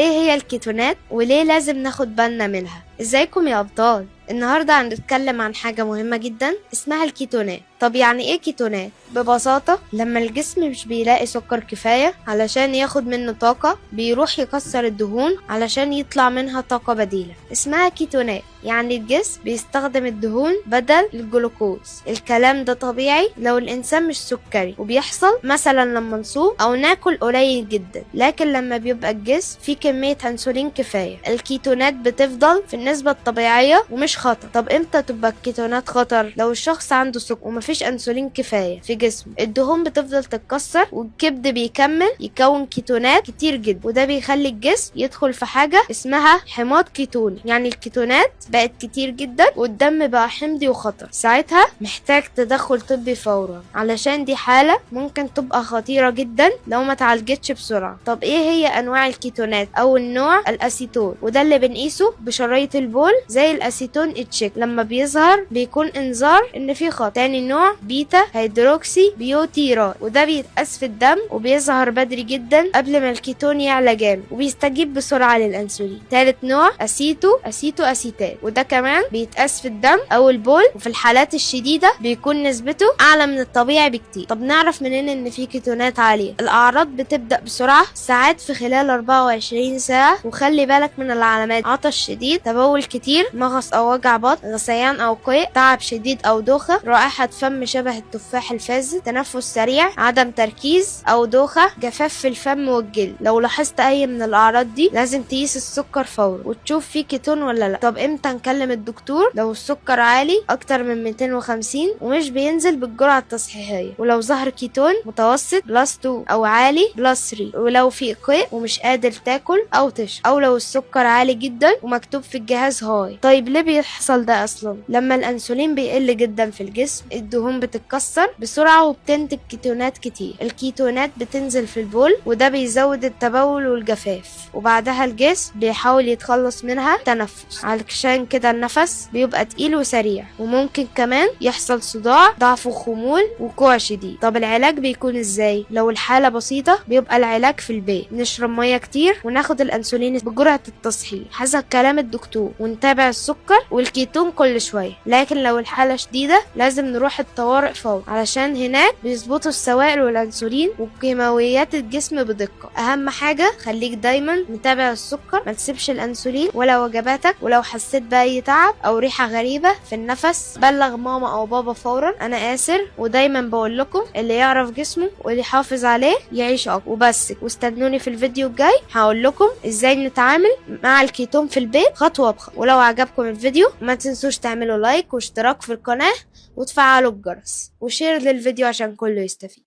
ايه هي الكيتونات وليه لازم ناخد بالنا منها؟ ازيكم يا ابطال؟ النهارده هنتكلم عن حاجة مهمة جدا اسمها الكيتونات. طب يعني ايه كيتونات؟ ببساطة لما الجسم مش بيلاقي سكر كفاية علشان ياخد منه طاقة، بيروح يكسر الدهون علشان يطلع منها طاقة بديلة اسمها كيتونات. يعني الجسم بيستخدم الدهون بدل الجلوكوز. الكلام ده طبيعي لو الانسان مش سكري، وبيحصل مثلا لما نصوم او ناكل قليل جدا. لكن لما بيبقى الجسم فيه كمية انسولين كفاية، الكيتونات بتفضل في النسبة الطبيعية ومش خطر. طب امتى تبقى الكيتونات خطر؟ لو الشخص عنده سكر ومفيش انسولين كفاية في جسمه، الدهون بتفضل تتكسر والكبد بيكمل يكون كيتونات كتير جدا، وده بيخلي الجسم يدخل في حاجة اسمها حماض كيتوني. يعني الكيتونات بقت كتير جدا والدم بقى حمضي وخطر. ساعتها محتاج تدخل طبي فورا، علشان دي حالة ممكن تبقى خطيرة جدا لو ما تعالجتش بسرعة. طب ايه هي انواع الكيتونات؟ اول نوع الاسيتون، وده اللي بنقيسه بشرايط البول زي الاسيتون اتشيك. لما بيظهر بيكون انذار ان في خطر. تاني نوع بيتا هيدروكسي بيوتيرات، وده بيتقاس في الدم وبيظهر بدري جدا قبل ما الكيتون يعلى جامد وبيستجيب بسرعة للانسولين. تالت نوع اسيتو اسيتات، وده كمان بيتقاس في الدم او البول، وفي الحالات الشديدة بيكون نسبته اعلى من الطبيعي بكتير. طب نعرف منين ان في كيتونات عالية؟ الاعراض بتبدأ بسرعة ساعات في خلال 24 ساعة، وخلي بالك من العلامات: عطش شديد، تبول كتير، مغص او وجع بطن، غثيان او قيء، تعب شديد او دوخة، رائحة فم شبه التفاح الفاسد، تنفس سريع، عدم تركيز او دوخة، جفاف في الفم والجلد. لو لاحظت اي من الاعراض دي لازم تقيس السكر فورا وتشوف فيه كيتون ولا لا. طب امتى نكلم الدكتور؟ لو السكر عالي اكتر من 250 ومش بينزل بالجرعة التصحيحية، ولو ظهر كيتون متوسط بلس 2 او عالي بلس 3، ولو في قيء ومش قادر تاكل او تشرب، او لو السكر عالي جدا ومكتوب في الجهاز هاي. طيب ليه بيحصل ده اصلا؟ لما الانسولين بيقل جدا في الجسم، الدهون بتتكسر بسرعة وبتنتج كيتونات كتير. الكيتونات بتنزل في البول، وده بيزود التبول والجفاف، وبعدها الجسم بيحاول يتخلص منها تنفس. علشان كده النفس بيبقى تقيل وسريع، وممكن كمان يحصل صداع، ضعف وخمول، وجوع شديد. طب العلاج بيكون ازاي؟ لو الحالة بسيطة بيبقى العلاج في البيت، نشرب مية كتير وناخد الانسولين بجرعة التصحيح حسب كلام الدكتور، ونتابع السكر والكيتون كل شوية. لكن لو الحالة شديدة لازم نروح الطوارئ فورا، علشان هناك بيظبطوا السوائل والانسولين وكيماويات الجسم بدقة. اهم حاجة خليك دايما متابع السكر، ما تسيبش الانسولين ولا وجباتك. ولو حسيت باي تعب او ريحة غريبة في النفس بلغ ماما او بابا فورا. انا اسر، ودايما بقول لكم اللي يعرف جسمه واللي يحافظ عليه يعيش اكتر. وبس، واستنوني في الفيديو الجاي هقول لكم ازاي نتعامل مع الكيتون في البيت خطوة بخطوة. ولو عجبكم الفيديو ما تنسوش تعملوا لايك واشتراك في القناة وتفعلوا الجرس وشير للفيديو عشان كله يستفيد.